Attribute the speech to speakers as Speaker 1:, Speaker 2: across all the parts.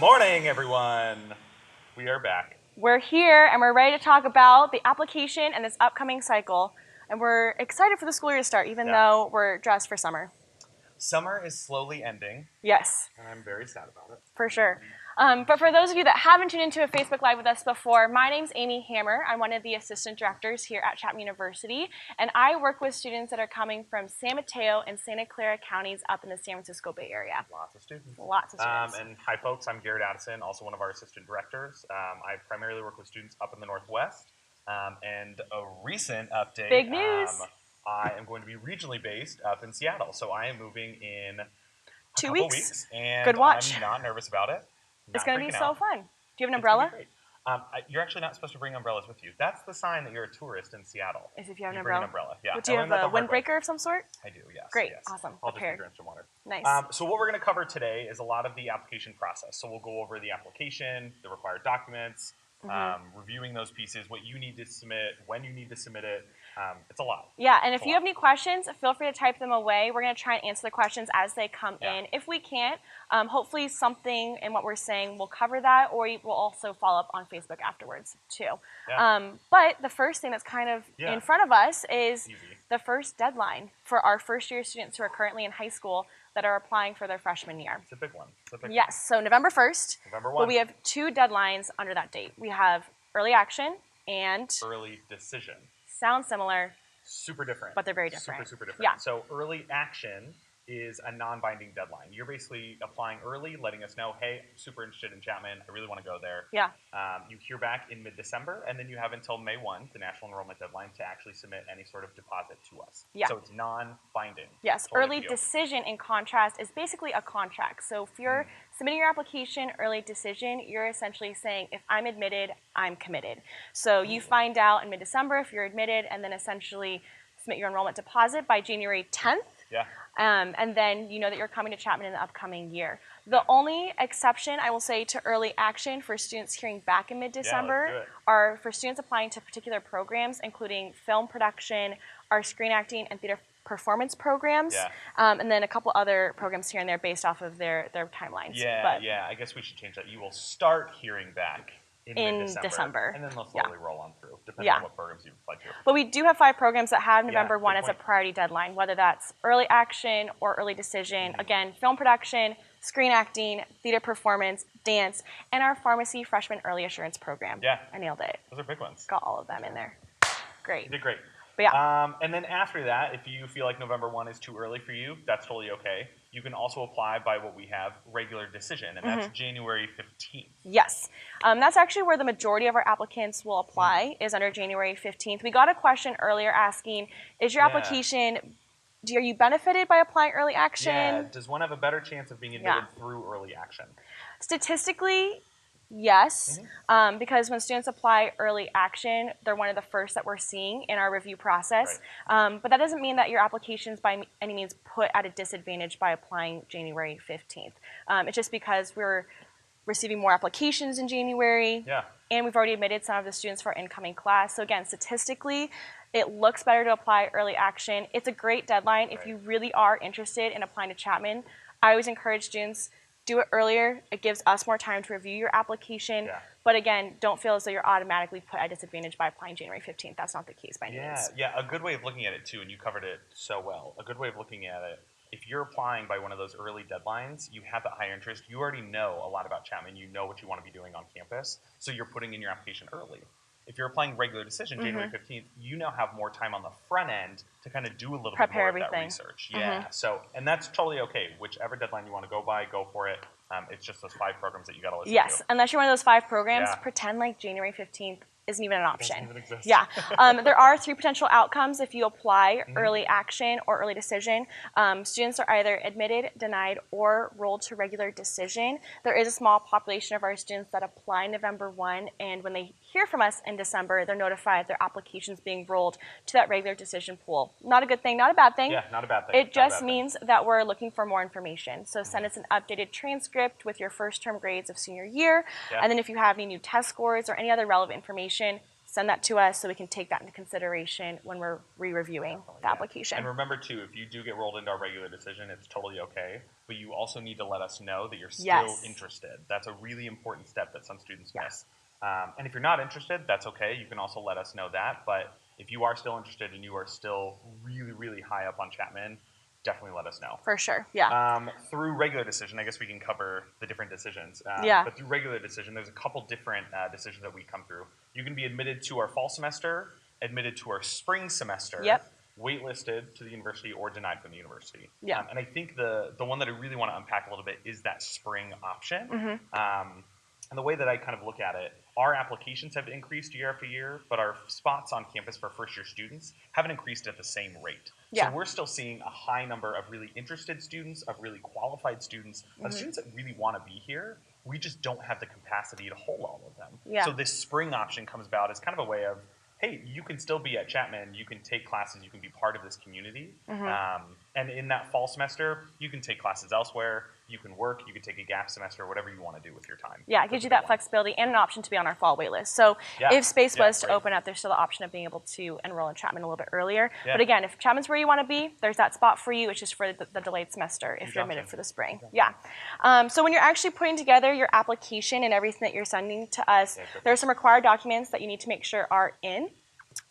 Speaker 1: morning, everyone. We are back.
Speaker 2: We're here and we're ready to talk about the application and this upcoming cycle. And we're excited for the school year to start, even though we're dressed for summer.
Speaker 1: Summer is slowly ending.
Speaker 2: Yes.
Speaker 1: And I'm very sad about it.
Speaker 2: For sure. But for those of you that haven't tuned into a Facebook Live with us before, my name's Amy Hammer. I'm one of the assistant directors here at Chapman University, and I work with students that are coming from San Mateo and Santa Clara counties up in the San Francisco Bay Area.
Speaker 1: Lots of students.
Speaker 2: Lots of students.
Speaker 1: And hi, folks. I'm Garrett Addison, also one of our assistant directors. I primarily work with students up in the Northwest. And a recent update.
Speaker 2: Big news.
Speaker 1: I am going to be regionally based up in Seattle, so I am moving in a
Speaker 2: 2
Speaker 1: couple
Speaker 2: weeks.
Speaker 1: weeks, and
Speaker 2: Good watch.
Speaker 1: I'm not nervous about it.
Speaker 2: It's going to be so fun. Do you have an
Speaker 1: It's gonna
Speaker 2: umbrella?
Speaker 1: be great. You're actually not supposed to bring umbrellas with you. That's the sign that you're a tourist in Seattle.
Speaker 2: Is if you have an
Speaker 1: bring
Speaker 2: umbrella.
Speaker 1: an umbrella. Yeah.
Speaker 2: But do you
Speaker 1: I
Speaker 2: have
Speaker 1: learned that
Speaker 2: a
Speaker 1: the hard way.
Speaker 2: windbreaker of some sort?
Speaker 1: I do, yes.
Speaker 2: Great,
Speaker 1: yes.
Speaker 2: awesome.
Speaker 1: I'll just be
Speaker 2: Prepared.
Speaker 1: drenched in water.
Speaker 2: Nice.
Speaker 1: So what we're going to cover today is a lot of the application process. So we'll go over the application, the required documents, reviewing those pieces, what you need to submit, when you need to submit it. It's a lot.
Speaker 2: Yeah, and if you have any questions, feel free to type them away. We're going to try and answer the questions as they come in. If we can't, hopefully something in what we're saying will cover that, or we'll also follow up on Facebook afterwards too.
Speaker 1: Yeah.
Speaker 2: But the first thing that's kind of in front of us is
Speaker 1: Easy.
Speaker 2: the first deadline for our first year students who are currently in high school that are applying for their freshman year.
Speaker 1: It's a big one.
Speaker 2: Yes, so November 1st.
Speaker 1: November 1.
Speaker 2: But we have two deadlines under that date. We have early action and
Speaker 1: Early decision.
Speaker 2: sound similar,
Speaker 1: Super different.
Speaker 2: but they're very different.
Speaker 1: Super different.
Speaker 2: Yeah.
Speaker 1: So early action is a non-binding deadline. You're basically applying early, letting us know, hey, I'm super interested in Chapman. I really want to go there.
Speaker 2: Yeah.
Speaker 1: You hear back in mid-December, and then you have until May 1, the national enrollment deadline, to actually submit any sort of deposit to us.
Speaker 2: Yeah.
Speaker 1: So it's non-binding.
Speaker 2: Yes,
Speaker 1: Totally
Speaker 2: early
Speaker 1: up to you.
Speaker 2: decision in contrast is basically a contract. So if you're submitting your application, early decision, you're essentially saying, if I'm admitted, I'm committed. So you find out in mid-December if you're admitted, and then essentially submit your enrollment deposit by January 10th.
Speaker 1: Yeah.
Speaker 2: And then you know that you're coming to Chapman in the upcoming year. The only exception, I will say, to early action for students hearing back in mid-December
Speaker 1: let's do it.
Speaker 2: are for students applying to particular programs, including film production, our screen acting, and theater performance programs, and then a couple other programs here and there based off of their timelines.
Speaker 1: Yeah. I guess we should change that. You will start hearing back in
Speaker 2: December.
Speaker 1: And then they'll slowly roll on through, depending on what programs you've applied to.
Speaker 2: But we do have 5 programs that have November 1
Speaker 1: good
Speaker 2: as a
Speaker 1: point.
Speaker 2: priority deadline, whether that's early action or early decision. Again, film production, screen acting, theater performance, dance, and our pharmacy freshman early assurance program.
Speaker 1: Yeah.
Speaker 2: I nailed it.
Speaker 1: Those are big ones.
Speaker 2: Got all of them in there. Great.
Speaker 1: You did great.
Speaker 2: But yeah.
Speaker 1: And then after that, if you feel like November 1 is too early for you, that's totally okay. You can also apply by what we have, regular decision, and that's January 15th.
Speaker 2: Yes. That's actually where the majority of our applicants will apply, is under January 15th. We got a question earlier asking, is your application, are you benefited by applying early action?
Speaker 1: Yeah. Does one have a better chance of being admitted through early action?
Speaker 2: Statistically, yes, because when students apply early action, they're one of the first that we're seeing in our review process. But that doesn't mean that your application's by any means put at a disadvantage by applying January 15th. It's just because we're receiving more applications in January, and we've already admitted some of the students for our incoming class. So again, statistically, it looks better to apply early action. It's a great deadline. If you really are interested in applying to Chapman, I always encourage students, do it earlier. It gives us more time to review your application. But again, don't feel as though you're automatically put at a disadvantage by applying January 15th. That's not the case by any means.
Speaker 1: Yeah, a good way of looking at it too, and you covered it so well, a good way of looking at it, if you're applying by one of those early deadlines, you have that higher interest, you already know a lot about Chapman, you know what you want to be doing on campus, so you're putting in your application early. If you're applying regular decision, January 15th, you now have more time on the front end to kind of do a little bit more of that research. So, and that's totally okay. Whichever deadline you want to go by, go for it. It's just those 5 programs that you got to listen to.
Speaker 2: Yes, unless you're one of those 5 programs, pretend like January 15th isn't even an option.
Speaker 1: Doesn't even exist.
Speaker 2: Yeah, there are 3 potential outcomes if you apply early action or early decision. Students are either admitted, denied, or rolled to regular decision. There is a small population of our students that apply November 1, and when they hear from us in December, they're notified their application's being rolled to that regular decision pool. Not a good thing, not a bad thing.
Speaker 1: Yeah, not a bad thing.
Speaker 2: It just means that we're looking for more information. So send us an updated transcript with your first term grades of senior year, and then if you have any new test scores or any other relevant information, send that to us so we can take that into consideration when we're re-reviewing the application.
Speaker 1: And remember too, if you do get rolled into our regular decision, it's totally okay, but you also need to let us know that you're still interested. That's a really important step that some students miss. And if you're not interested, that's okay. You can also let us know that, but if you are still interested and you are still really, really high up on Chapman, definitely let us know.
Speaker 2: For sure, yeah.
Speaker 1: Through regular decision, I guess we can cover the different decisions. But through regular decision, there's a couple different decisions that we come through. You can be admitted to our fall semester, admitted to our spring semester, waitlisted to the university, or denied from the university. And I think the one that I really want to unpack a little bit is that spring option. And the way that I kind of look at it, our applications have increased year after year, but our spots on campus for first-year students haven't increased at the same rate. So we're still seeing a high number of really interested students, of really qualified students, of students that really want to be here. We just don't have the capacity to hold all of them. So this spring option comes about as kind of a way of, hey, you can still be at Chapman, you can take classes, you can be part of this community. And in that fall semester, you can take classes elsewhere, you can work, you can take a gap semester, whatever you want to do with your time.
Speaker 2: Yeah, it gives you that flexibility and an option to be on our fall wait list. So if space was to open up, there's still the option of being able to enroll in Chapman a little bit earlier. But again, if Chapman's where you want to be, there's that spot for you. It's just for the delayed semester if you're admitted for the spring. So when you're actually putting together your application and everything that you're sending to us, there are some required documents that you need to make sure are in.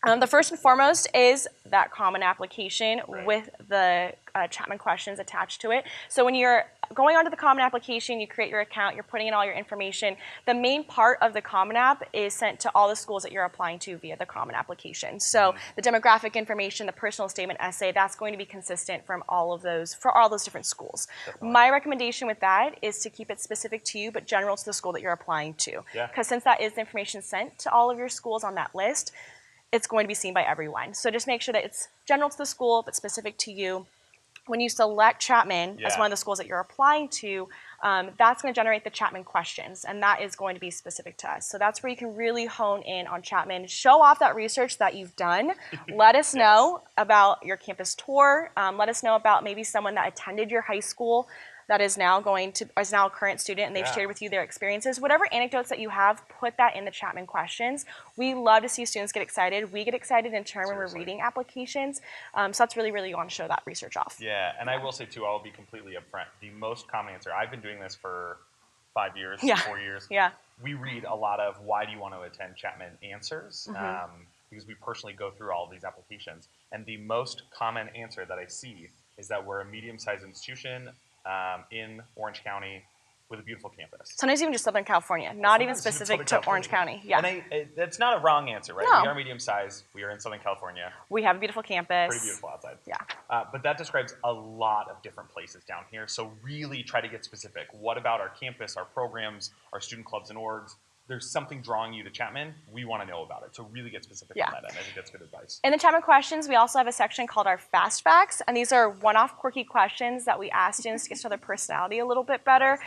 Speaker 2: The first and foremost is that common application with the Chapman questions attached to it. So when you're going onto the common application, you create your account, you're putting in all your information. The main part of the common app is sent to all the schools that you're applying to via the common application. So the demographic information, the personal statement essay, that's going to be consistent from all of those, for all those different schools. My recommendation with that is to keep it specific to you, but general to the school that you're applying to. Because since that is the information sent to all of your schools on that list, it's going to be seen by everyone. So just make sure that it's general to the school, but specific to you. When you select Chapman as one of the schools that you're applying to, that's going to generate the Chapman questions, and that is going to be specific to us. So that's where you can really hone in on Chapman, show off that research that you've done, let us know about your campus tour, let us know about maybe someone that attended your high school that is now a current student, and they've shared with you their experiences. Whatever anecdotes that you have, put that in the Chapman questions. We love to see students get excited. We get excited in turn when we're reading applications. So that's really, really, you want to show that research off.
Speaker 1: Yeah, and I will say too, I'll be completely upfront. The most common answer, I've been doing this for 5 years, 4 years. We read a lot of why do you want to attend Chapman answers, because we personally go through all of these applications. And the most common answer that I see is that we're a medium-sized institution in Orange County with a beautiful campus.
Speaker 2: Sometimes even just Southern California, not even specific to Orange County.
Speaker 1: And that's not a wrong answer, right? No. We are medium-sized. We are in Southern California.
Speaker 2: We have a beautiful campus.
Speaker 1: Pretty beautiful outside. But that describes a lot of different places down here. So really try to get specific. What about our campus, our programs, our student clubs and orgs? There's something drawing you to Chapman, we want to know about it. So really get specific on that, and I think that's good advice.
Speaker 2: In the Chapman questions, we also have a section called our Fast Facts, and these are one-off quirky questions that we ask students to get to know their personality a little bit better.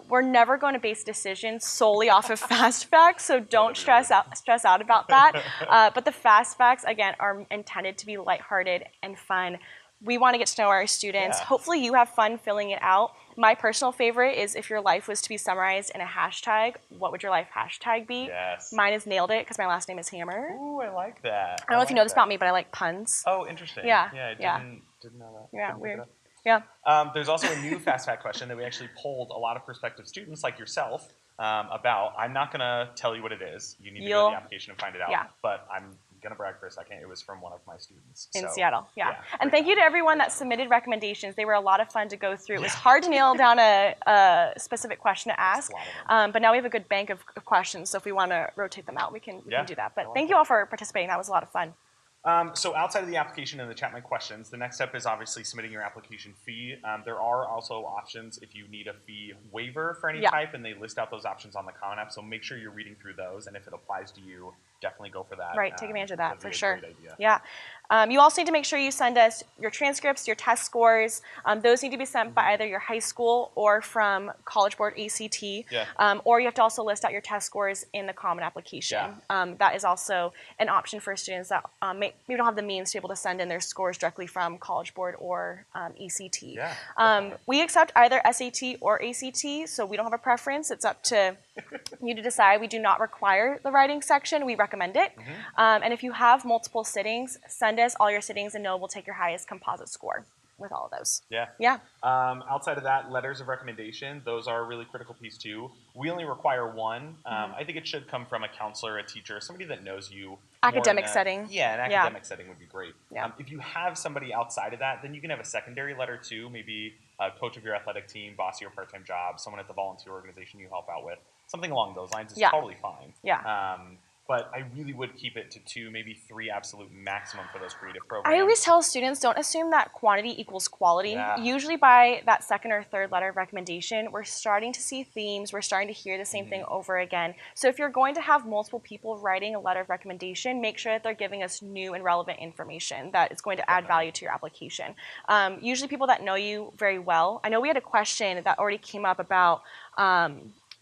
Speaker 2: We're never going to base decisions solely off of Fast Facts, so don't stress out about that. But the Fast Facts, again, are intended to be lighthearted and fun. We want to get to know our students. Hopefully you have fun filling it out. My personal favorite is if your life was to be summarized in a hashtag, what would your life hashtag be? Mine is Nailed It because my last name is Hammer.
Speaker 1: Ooh, I like that.
Speaker 2: I don't know if you know this about me, but I like puns.
Speaker 1: Oh, interesting.
Speaker 2: Yeah.
Speaker 1: I didn't know that.
Speaker 2: Yeah, weird.
Speaker 1: There's also a new Fast Fact question that we actually polled a lot of prospective students like yourself about. I'm not going to tell you what it is. You need to go to the application and find it out. But I'm going to brag for a second. It was from one of my students.
Speaker 2: In Seattle, and thank you to everyone that submitted recommendations. They were a lot of fun to go through. It was hard to nail down a specific question to ask, but now we have a good bank of questions, so if we want to rotate them out, we can do that. But thank you all for participating. That was a lot of fun.
Speaker 1: So outside of the application and the Chapman questions, the next step is obviously submitting your application fee. There are also options if you need a fee waiver for any type, and they list out those options on the Common App, so make sure you're reading through those, and if it applies to you, definitely go for that.
Speaker 2: Right, take advantage of that, for sure. You also need to make sure you send us your transcripts, your test scores. Those need to be sent by either your high school or from College Board ACT, or you have to also list out your test scores in the Common Application. That is also an option for students that maybe don't have the means to be able to send in their scores directly from College Board or ACT. We accept either SAT or ACT, so we don't have a preference. It's up to you to decide. We do not require the writing section. We recommend recommend it. And if you have multiple sittings, send us all your sittings and we'll take your highest composite score with all of those.
Speaker 1: Yeah.
Speaker 2: Yeah.
Speaker 1: Outside of that, letters of recommendation, those are a really critical piece too. We only require one. I think it should come from a counselor, a teacher, somebody that knows you.
Speaker 2: Academic setting.
Speaker 1: Yeah, an academic setting would be great.
Speaker 2: Yeah.
Speaker 1: If you have somebody outside of that, then you can have a secondary letter too, maybe a coach of your athletic team, boss of your part-time job, someone at the volunteer organization you help out with. Something along those lines is totally fine.
Speaker 2: Yeah.
Speaker 1: But I really would keep it to 2, maybe 3 absolute maximum for those creative programs.
Speaker 2: I always tell students, don't assume that quantity equals quality.
Speaker 1: Yeah.
Speaker 2: Usually by that second or third letter of recommendation, we're starting to see themes. We're starting to hear the same thing over again. So if you're going to have multiple people writing a letter of recommendation, make sure that they're giving us new and relevant information that is going to add value to your application. Usually people that know you very well. I know we had a question that already came up about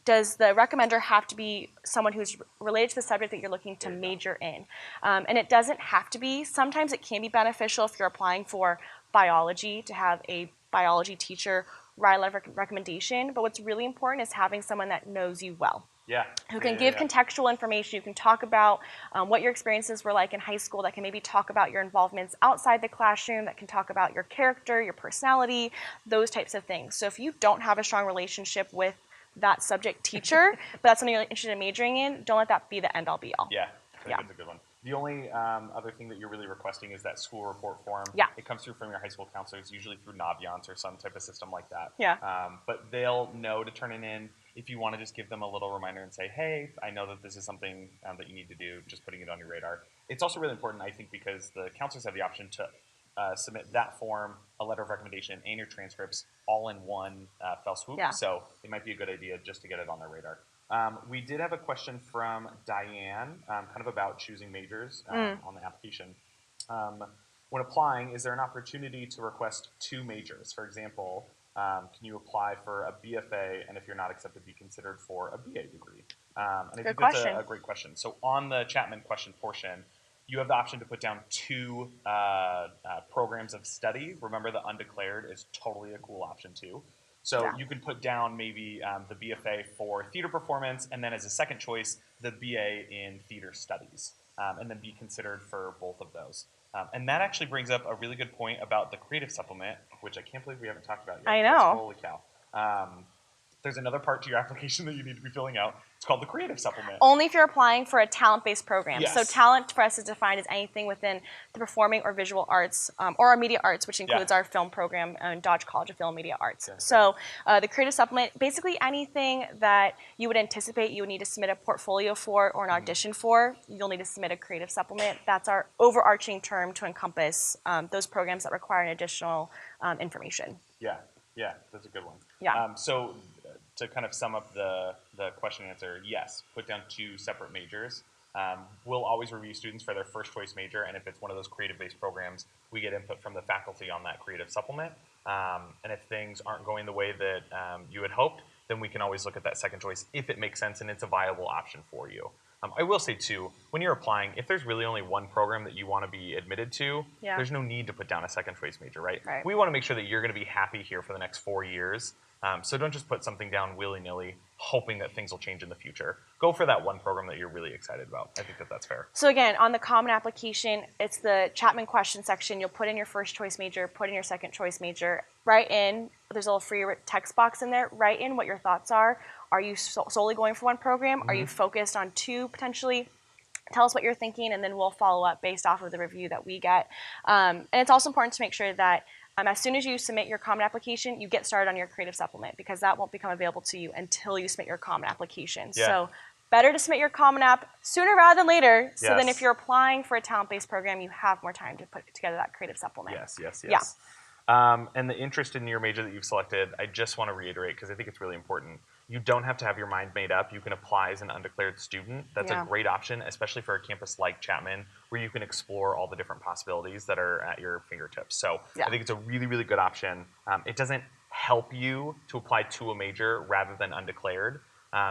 Speaker 2: does the recommender have to be someone who's related to the subject that you're looking to major in? And it doesn't have to be. Sometimes it can be beneficial if you're applying for biology to have a biology teacher write a letter of recommendation. But what's really important is having someone that knows you well.
Speaker 1: Yeah.
Speaker 2: Who can give contextual information. You can talk about what your experiences were like in high school, that can maybe talk about your involvements outside the classroom, that can talk about your character, your personality, those types of things. So if you don't have a strong relationship with that subject teacher, but that's something you're interested in majoring in, don't let that be the end-all be-all.
Speaker 1: Yeah, that's a good one. The only other thing that you're really requesting is that school report form.
Speaker 2: Yeah.
Speaker 1: It comes through from your high school counselors, usually through Naviance or some type of system like that.
Speaker 2: Yeah.
Speaker 1: But they'll know to turn it in. If you want to just give them a little reminder and say, hey, I know that this is something that you need to do, just putting it on your radar. It's also really important, I think, because the counselors have the option to submit that form, a letter of recommendation, and your transcripts all in one fell swoop.
Speaker 2: Yeah.
Speaker 1: So it might be a good idea just to get it on their radar. We did have a question from Diane, kind of about choosing majors on the application. When applying, is there an opportunity to request 2 majors? For example, can you apply for a BFA, and if you're not accepted, be considered for a BA degree? And I think that's a great question. So on the Chapman question portion, you have the option to put down 2 programs of study. Remember, the undeclared is totally a cool option too. So you can put down maybe the BFA for theater performance, and then as a second choice, the BA in theater studies, and then be considered for both of those. And that actually brings up a really good point about the creative supplement, which I can't believe we haven't talked about yet.
Speaker 2: I know.
Speaker 1: Holy cow. There's another part to your application that you need to be filling out. It's called the creative supplement.
Speaker 2: Only if you're applying for a talent-based program.
Speaker 1: Yes.
Speaker 2: So talent for us is defined as anything within the performing or visual arts or our media arts, which includes our film program and Dodge College of Film and Media Arts.
Speaker 1: Okay.
Speaker 2: So the creative supplement, basically anything that you would anticipate you would need to submit a portfolio for or an audition for, you'll need to submit a creative supplement. That's our overarching term to encompass those programs that require an additional information.
Speaker 1: Yeah, that's a good one.
Speaker 2: Yeah.
Speaker 1: So to kind of sum up the question and answer, yes, put down 2 separate majors. We'll always review students for their first choice major, and if it's one of those creative-based programs, we get input from the faculty on that creative supplement. And if things aren't going the way that you had hoped, then we can always look at that second choice if it makes sense and it's a viable option for you. I will say too, when you're applying, if there's really only one program that you want to be admitted to, there's no need to put down a second choice major, right? We want to make sure that you're going to be happy here for the next 4 years. So don't just put something down willy-nilly, hoping that things will change in the future. Go for that one program that you're really excited about. I think that that's fair.
Speaker 2: So again, on the common application, it's the Chapman question section. You'll put in your first choice major, put in your second choice major, write in, there's a little free text box in there, write in what your thoughts are. Are you solely going for one program? Are you focused on 2 potentially? Tell us what you're thinking, and then we'll follow up based off of the review that we get. And it's also important to make sure that as soon as you submit your common application, you get started on your creative supplement, because that won't become available to you until you submit your common application. Yeah. So better to submit your common app sooner rather than later, so then if you're applying for a talent-based program, you have more time to put together that creative supplement.
Speaker 1: Yes.
Speaker 2: Yeah.
Speaker 1: And the interest in your major that you've selected, I just want to reiterate, because I think it's really important. You don't have to have your mind made up. You can apply as an undeclared student. That's a great option, especially for a campus like Chapman, where you can explore all the different possibilities that are at your fingertips. So I think it's a really, really good option. It doesn't help you to apply to a major rather than undeclared.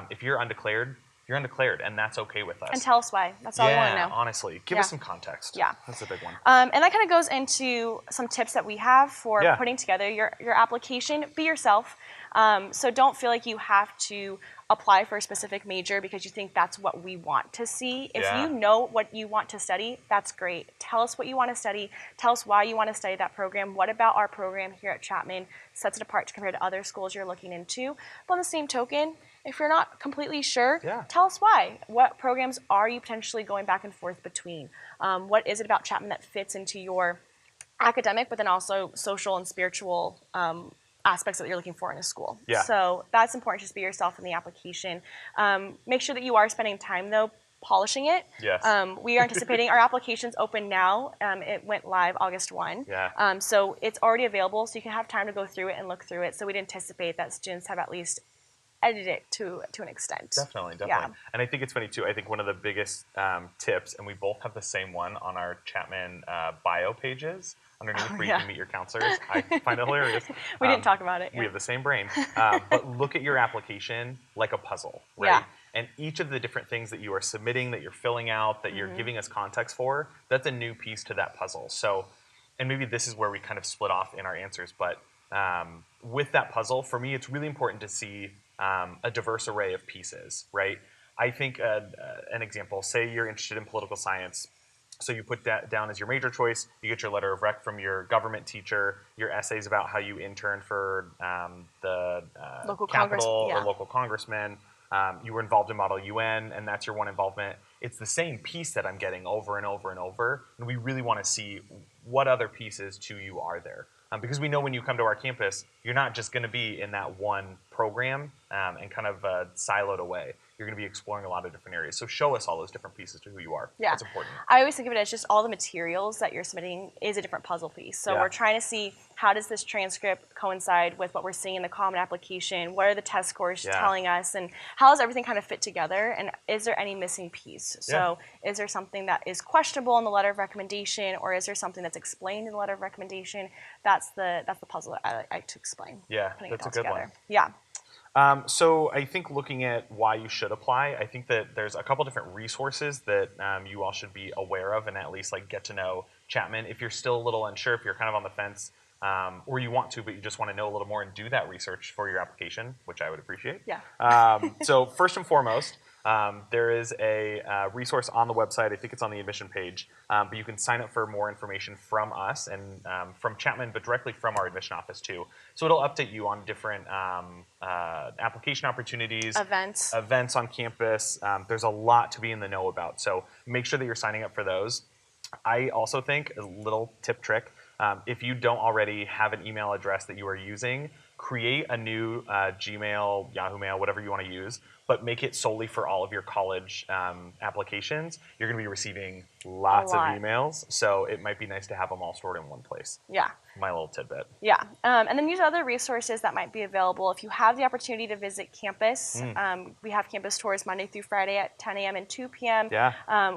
Speaker 1: If you're undeclared, you're undeclared, and that's okay with us.
Speaker 2: And tell us why. That's all we want to know.
Speaker 1: Honestly, give us some context.
Speaker 2: Yeah.
Speaker 1: That's a big one.
Speaker 2: And that kind of goes into some tips that we have for putting together your application. Be yourself. So don't feel like you have to apply for a specific major because you think that's what we want to see. If you know what you want to study, that's great. Tell us what you want to study. Tell us why you want to study that program. What about our program here at Chapman sets it apart compared to other schools you're looking into? But on the same token, if you're not completely sure, tell us why. What programs are you potentially going back and forth between? What is it about Chapman that fits into your academic, but then also social and spiritual aspects that you're looking for in a school? So that's important. Just be yourself in the application. Make sure that you are spending time, though, polishing it. We are anticipating our application's open now. It went live August 1. So it's already available, so you can have time to go through it and look through it. So we'd anticipate that students have at least edited it to an extent.
Speaker 1: Definitely. And I think it's funny too. I think one of the biggest tips, and we both have the same one on our Chapman bio pages underneath where you can meet your counselors. I find it hilarious.
Speaker 2: We didn't talk about it.
Speaker 1: We have the same brain. But look at your application like a puzzle, right? And each of the different things that you are submitting, that you're filling out, that you're giving us context for, that's a new piece to that puzzle. So, and maybe this is where we kind of split off in our answers, but with that puzzle, for me, it's really important to see a diverse array of pieces, right? I think an example, say you're interested in political science, so you put that down as your major choice, you get your letter of rec from your government teacher, your essays about how you interned for the
Speaker 2: local
Speaker 1: Capitol or local congressman, you were involved in Model UN, and that's your one involvement. It's the same piece that I'm getting over and over and over, and we really want to see what other pieces to you are there. Because we know when you come to our campus, you're not just going to be in that one program and kind of siloed away. You're going to be exploring a lot of different areas. So show us all those different pieces to who you are. That's important.
Speaker 2: I always think of it as just all the materials that you're submitting is a different puzzle piece. So we're trying to see how does this transcript coincide with what we're seeing in the Common Application? What are the test scores telling us? And how does everything kind of fit together? And is there any missing piece? So is there something that is questionable in the letter of recommendation, or is there something that's explained in the letter of recommendation? That's the puzzle that I like to explain.
Speaker 1: That's a good one.
Speaker 2: Yeah.
Speaker 1: So I think looking at why you should apply, I think that there's a couple different resources that you all should be aware of and at least like get to know Chapman. If you're still a little unsure, if you're kind of on the fence, or you want to, but you just want to know a little more and do that research for your application, which I would appreciate. So first and foremost, there is a resource on the website. I think it's on the admission page, but you can sign up for more information from us and from Chapman, but directly from our admission office too. So it'll update you on different application opportunities, events on campus. There's a lot to be in the know about. So make sure that you're signing up for those. I also think a little tip trick, if you don't already have an email address that you are using, create a new Gmail, Yahoo Mail, whatever you want to use, but make it solely for all of your college applications. You're going to be receiving lots of emails, so it might be nice to have them all stored in one place. My little tidbit.
Speaker 2: And then use other resources that might be available. If you have the opportunity to visit campus, we have campus tours Monday through Friday at 10 a.m. and 2 p.m.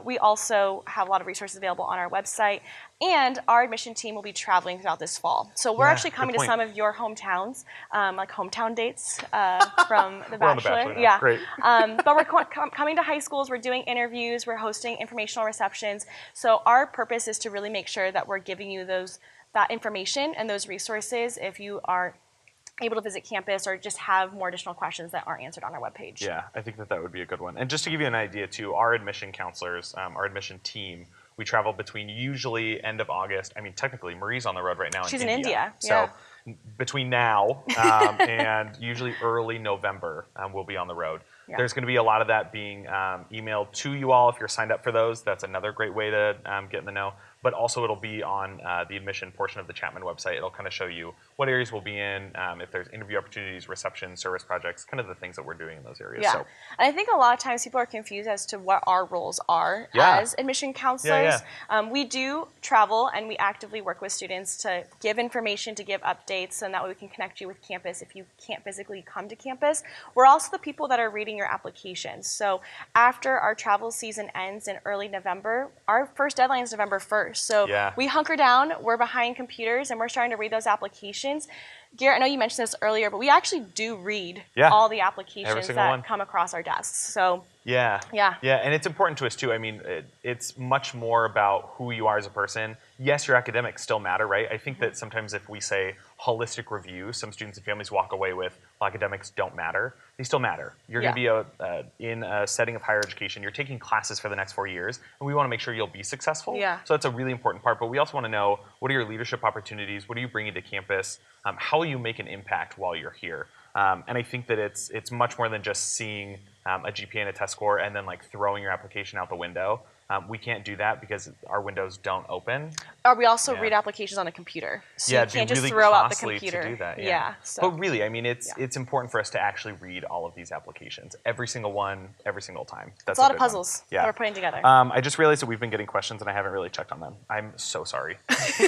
Speaker 2: We also have a lot of resources available on our website. And our admission team will be traveling throughout this fall. So we're actually coming to some of your hometowns, like hometown dates from The Bachelor.
Speaker 1: We're on The Bachelor. Great.
Speaker 2: But we're coming to high schools, we're doing interviews, we're hosting informational receptions. So our purpose is to really make sure that we're giving you that information and those resources if you are able to visit campus or just have more additional questions that aren't answered on our webpage.
Speaker 1: Yeah, I think that would be a good one. And just to give you an idea too, our admission counselors, our admission team, we travel between usually end of August. I mean, technically, Marie's on the road right now.
Speaker 2: She's in India.
Speaker 1: So between now and usually early November, we'll be on the road. There's going to be a lot of that being emailed to you all if you're signed up for those. That's another great way to get in the know. But also it'll be on the admission portion of the Chapman website. It'll kind of show you what areas we'll be in, if there's interview opportunities, reception, service projects, kind of the things that we're doing in those areas.
Speaker 2: So. And I think a lot of times people are confused as to what our roles are as admission counselors. We do travel and we actively work with students to give information, to give updates, and that way we can connect you with campus if you can't physically come to campus. We're also the people that are reading your applications. So after our travel season ends in early November, our first deadline is November 1st. So we hunker down, we're behind computers, and we're starting to read those applications. Garrett, I know you mentioned this earlier, but we actually do read
Speaker 1: Yeah.
Speaker 2: all the
Speaker 1: Every
Speaker 2: applications
Speaker 1: single
Speaker 2: that
Speaker 1: one.
Speaker 2: come across our desks. So
Speaker 1: Yeah.
Speaker 2: Yeah.
Speaker 1: Yeah, and it's important to us too. I mean, it's much more about who you are as a person. Yes, your academics still matter, right? I think that sometimes if we say holistic review, some students and families walk away with, well, academics don't matter. They still matter. You're going to be in a setting of higher education. You're taking classes for the next 4 years, and we want to make sure you'll be successful.
Speaker 2: Yeah.
Speaker 1: So that's a really important part. But we also want to know, what are your leadership opportunities? What are you bringing to campus? How will you make an impact while you're here? And I think that it's much more than just seeing a GPA and a test score and then like throwing your application out the window. We can't do that because our windows don't open.
Speaker 2: Or we also
Speaker 1: Yeah.
Speaker 2: read applications on a computer. So
Speaker 1: Yeah,
Speaker 2: you
Speaker 1: it'd be
Speaker 2: can't just
Speaker 1: really
Speaker 2: throw out the
Speaker 1: costly to
Speaker 2: computer.
Speaker 1: do that,
Speaker 2: Yeah. So
Speaker 1: But really, I mean, it's important for us to actually read all of these applications, every single one, every single time. That's
Speaker 2: it's a lot of
Speaker 1: good one.
Speaker 2: puzzles
Speaker 1: Yeah.
Speaker 2: that we're putting together.
Speaker 1: I just realized that we've been getting questions and I haven't really checked on them. I'm so sorry.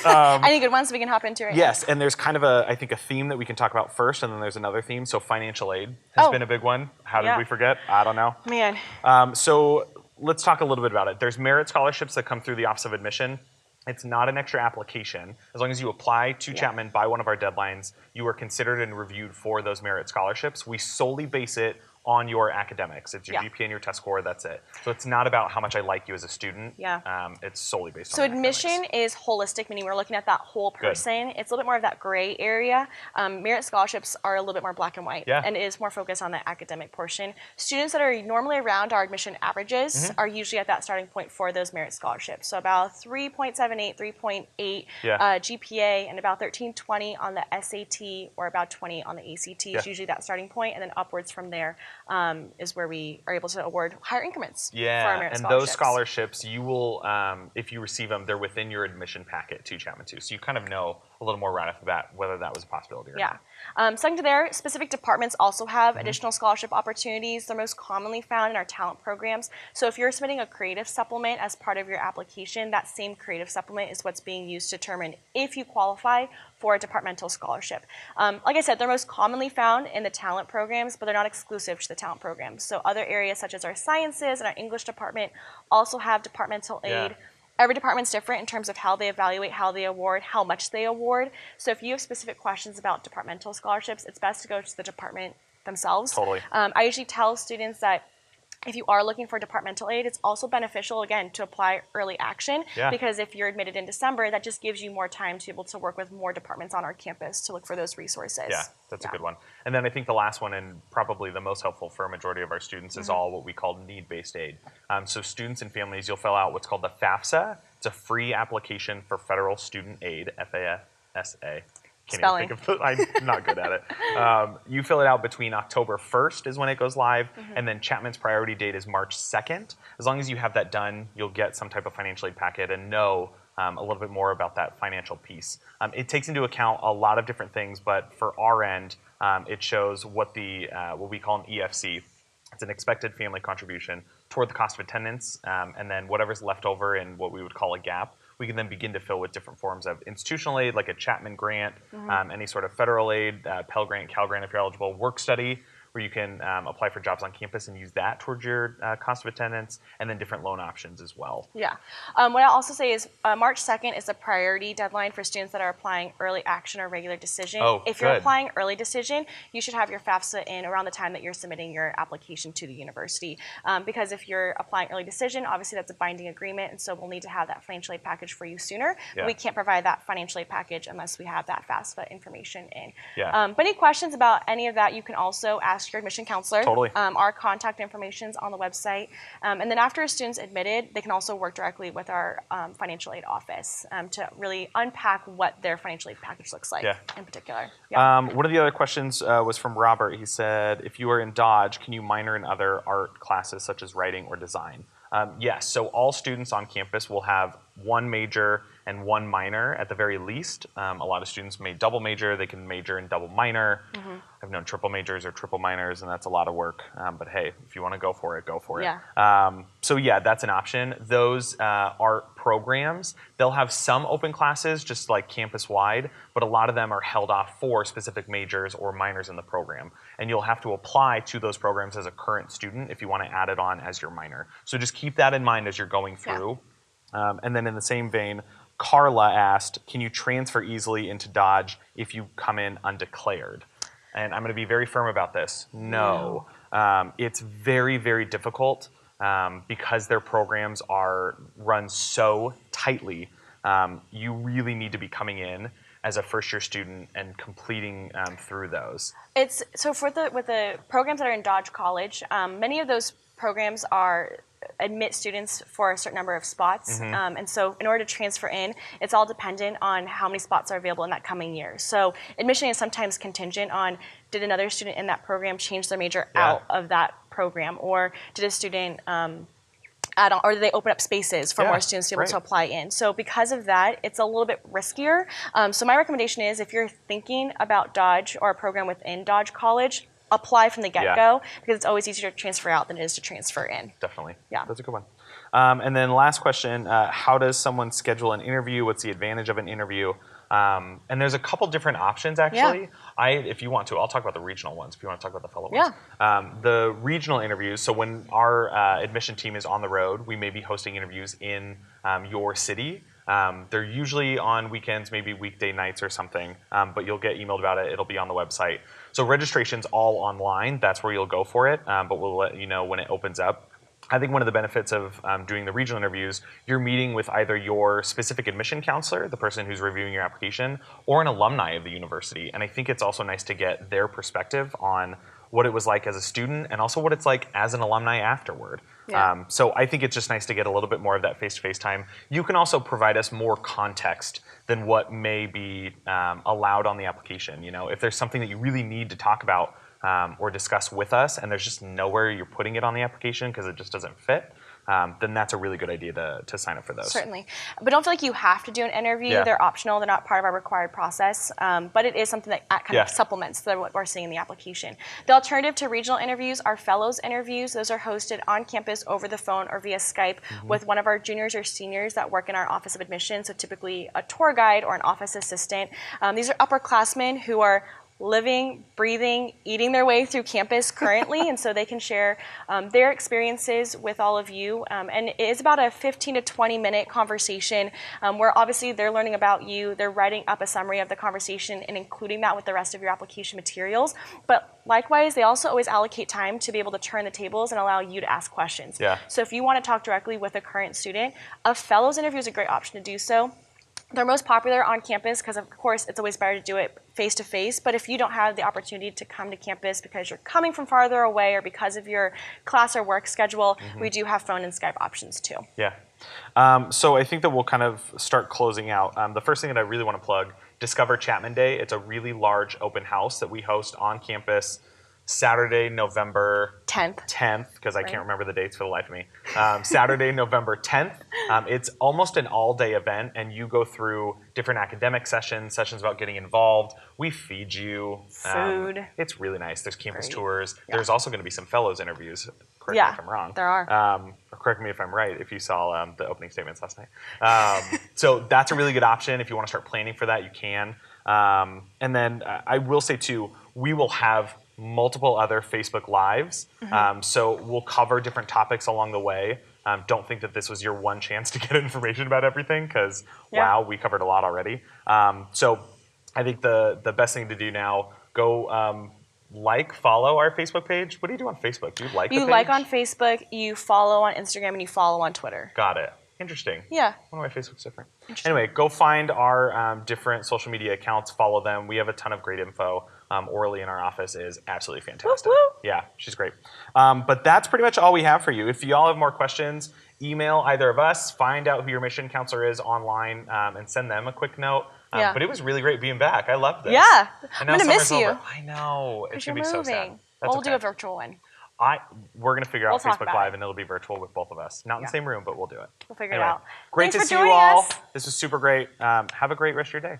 Speaker 2: Any good ones we can hop into right
Speaker 1: Yes, and there's kind of I think a theme that we can talk about first, and then there's another theme. So financial aid has
Speaker 2: Oh.
Speaker 1: been a big one. How did
Speaker 2: Yeah.
Speaker 1: we forget? I don't know.
Speaker 2: now? Man.
Speaker 1: So let's talk a little bit about it. There's merit scholarships that come through the Office of Admission. It's not an extra application. As long as you apply to Chapman by one of our deadlines, you are considered and reviewed for those merit scholarships. We solely base it on your academics. It's your GPA and your test score, that's it. So it's not about how much I like you as a student.
Speaker 2: Yeah.
Speaker 1: It's solely based on
Speaker 2: So
Speaker 1: your
Speaker 2: admission
Speaker 1: academics.
Speaker 2: is holistic, meaning we're looking at that whole person. It's a little bit more of that gray area. Merit scholarships are a little bit more black and white, and it is more focused on the academic portion. Students that are normally around our admission averages are usually at that starting point for those merit scholarships. So about 3.78, 3.8 GPA, and about 1320 on the SAT, or about 20 on the ACT is usually that starting point, and then upwards from there is where we are able to award higher increments for our merit
Speaker 1: and
Speaker 2: scholarships.
Speaker 1: those scholarships, you will, if you receive them, they're within your admission packet to Chapman too. So you kind of know a little more right off the bat whether that was a possibility or not.
Speaker 2: Second to there, specific departments also have additional scholarship opportunities. They're most commonly found in our talent programs. So if you're submitting a creative supplement as part of your application, that same creative supplement is what's being used to determine if you qualify for a departmental scholarship. Like I said, they're most commonly found in the talent programs, but they're not exclusive to the talent programs. So other areas such as our sciences and our English department also have departmental aid. Every department's different in terms of how they evaluate, how they award, how much they award. So if you have specific questions about departmental scholarships, it's best to go to the department themselves.
Speaker 1: Totally.
Speaker 2: I usually tell students that if you are looking for departmental aid, it's also beneficial, again, to apply early action, because if you're admitted in December, that just gives you more time to be able to work with more departments on our campus to look for those resources.
Speaker 1: Yeah, that's a good one. And then I think the last one, and probably the most helpful for a majority of our students, is all what we call need-based aid. So students and families, you'll fill out what's called the FAFSA. It's a free application for federal student aid, FAFSA.
Speaker 2: Spelling.
Speaker 1: I'm not good at it. You fill it out between October 1st is when it goes live, and then Chapman's priority date is March 2nd. As long as you have that done, you'll get some type of financial aid packet and know a little bit more about that financial piece. It takes into account a lot of different things, but for our end, it shows what we call an EFC. It's an expected family contribution toward the cost of attendance, and then whatever's left over in what we would call a gap, we can then begin to fill with different forms of institutional aid, like a Chapman grant, any sort of federal aid, Pell Grant, Cal Grant if you're eligible, work study, where you can apply for jobs on campus and use that towards your cost of attendance, and then different loan options as well.
Speaker 2: Yeah. What I'll also say is March 2nd is a priority deadline for students that are applying early action or regular decision. If you're applying early decision, you should have your FAFSA in around the time that you're submitting your application to the university. Because if you're applying early decision, obviously that's a binding agreement, and so we'll need to have that financial aid package for you sooner. But we can't provide that financial aid package unless we have that FAFSA information in. But any questions about any of that, you can also ask your admission counselor.
Speaker 1: Totally.
Speaker 2: Our contact information is on the website. And then after a student's admitted, they can also work directly with our financial aid office to really unpack what their financial aid package looks like in particular.
Speaker 1: One of the other questions was from Robert. He said, if you are in Dodge, can you minor in other art classes such as writing or design? Yes, so all students on campus will have one major and one minor at the very least. A lot of students may double major, they can major in double minor. I've known triple majors or triple minors, and that's a lot of work. But hey, if you want to go for it, go for it. So yeah, that's an option. Those art programs, they'll have some open classes just like campus-wide, but a lot of them are held off for specific majors or minors in the program. And you'll have to apply to those programs as a current student if you want to add it on as your minor. So just keep that in mind as you're going through. And then in the same vein, Carla asked, can you transfer easily into Dodge if you come in undeclared? And I'm going to be very firm about this. No. It's very, very difficult because their programs are run so tightly. You really need to be coming in as a first-year student and completing through those.
Speaker 2: It's so with the programs that are in Dodge College, many of those programs admit students for a certain number of spots, and so in order to transfer in, it's all dependent on how many spots are available in that coming year. So admission is sometimes contingent on, did another student in that program change their major out of that program, or did a student add on, or did they open up spaces for more students to be able to apply in? So because of that, it's a little bit riskier. So my recommendation is, if you're thinking about Dodge or a program within Dodge College, apply from the get-go, because it's always easier to transfer out than it is to transfer in.
Speaker 1: Definitely.
Speaker 2: Yeah.
Speaker 1: That's a good one. And then last question, how does someone schedule an interview? What's the advantage of an interview? And there's a couple different options, actually. If you want to, I'll talk about the regional ones if you want to talk about the fellow ones. The regional interviews, so when our admission team is on the road, we may be hosting interviews in your city. They're usually on weekends, maybe weekday nights or something, but you'll get emailed about it. It'll be on the website. So registration's all online. That's where you'll go for it, but we'll let you know when it opens up. I think one of the benefits of doing the regional interviews, you're meeting with either your specific admission counselor, the person who's reviewing your application, or an alumni of the university. And I think it's also nice to get their perspective on what it was like as a student and also what it's like as an alumni afterward. So I think it's just nice to get a little bit more of that face-to-face time. You can also provide us more context than what may be allowed on the application. You know, if there's something that you really need to talk about or discuss with us, and there's just nowhere you're putting it on the application because it just doesn't fit, then that's a really good idea to sign up for those.
Speaker 2: Certainly. But don't feel like you have to do an interview. They're optional. They're not part of our required process. But it is something that kind of supplements what we're seeing in the application. The alternative to regional interviews are fellows interviews. Those are hosted on campus over the phone or via Skype with one of our juniors or seniors that work in our Office of Admission, so typically a tour guide or an office assistant. These are upperclassmen who are living, breathing, eating their way through campus currently, and so they can share their experiences with all of you. And it is about a 15 to 20 minute conversation where obviously they're learning about you, they're writing up a summary of the conversation and including that with the rest of your application materials. But likewise, they also always allocate time to be able to turn the tables and allow you to ask questions. So if you want to talk directly with a current student, a fellows interview is a great option to do so. They're most popular on campus because, of course, it's always better to do it face-to-face. But if you don't have the opportunity to come to campus because you're coming from farther away or because of your class or work schedule, we do have phone and Skype options too.
Speaker 1: So I think that we'll kind of start closing out. The first thing that I really want to plug, Discover Chapman Day. It's a really large open house that we host on campus Saturday, November 10th, because I can't remember the dates for the life of me. Saturday, November 10th. It's almost an all-day event, and you go through different academic sessions about getting involved. We feed you.
Speaker 2: Food.
Speaker 1: It's really nice. There's campus tours. There's also going to be some fellows interviews. Correct me if I'm wrong.
Speaker 2: There are.
Speaker 1: Or correct me if I'm right, if you saw the opening statements last night. So that's a really good option. If you want to start planning for that, you can. And then I will say, too, we will have multiple other Facebook Lives. So we'll cover different topics along the way. Don't think that this was your one chance to get information about everything because, wow, we covered a lot already. So I think the best thing to do now, go follow our Facebook page. What do you do on Facebook? Do you like the page?
Speaker 2: You like on Facebook, you follow on Instagram, and you follow on Twitter.
Speaker 1: Got it. Interesting.
Speaker 2: Yeah.
Speaker 1: I wonder why Facebook's different. Anyway, go find our different social media accounts, follow them. We have a ton of great info. Orly in our office is absolutely fantastic. Yeah, she's great. But that's pretty much all we have for you. If you all have more questions, email either of us, find out who your mission counselor is online, and send them a quick note. But it was really great being back. I loved this.
Speaker 2: Yeah. I'm going to miss you.
Speaker 1: Over. I know. It's going to be so sad.
Speaker 2: We'll do a virtual one.
Speaker 1: We're going to figure out Facebook Live, and it'll be virtual with both of us. Not in the same room, but we'll do it.
Speaker 2: We'll figure it out.
Speaker 1: Great to see you all. This was super great. Have a great rest of your day.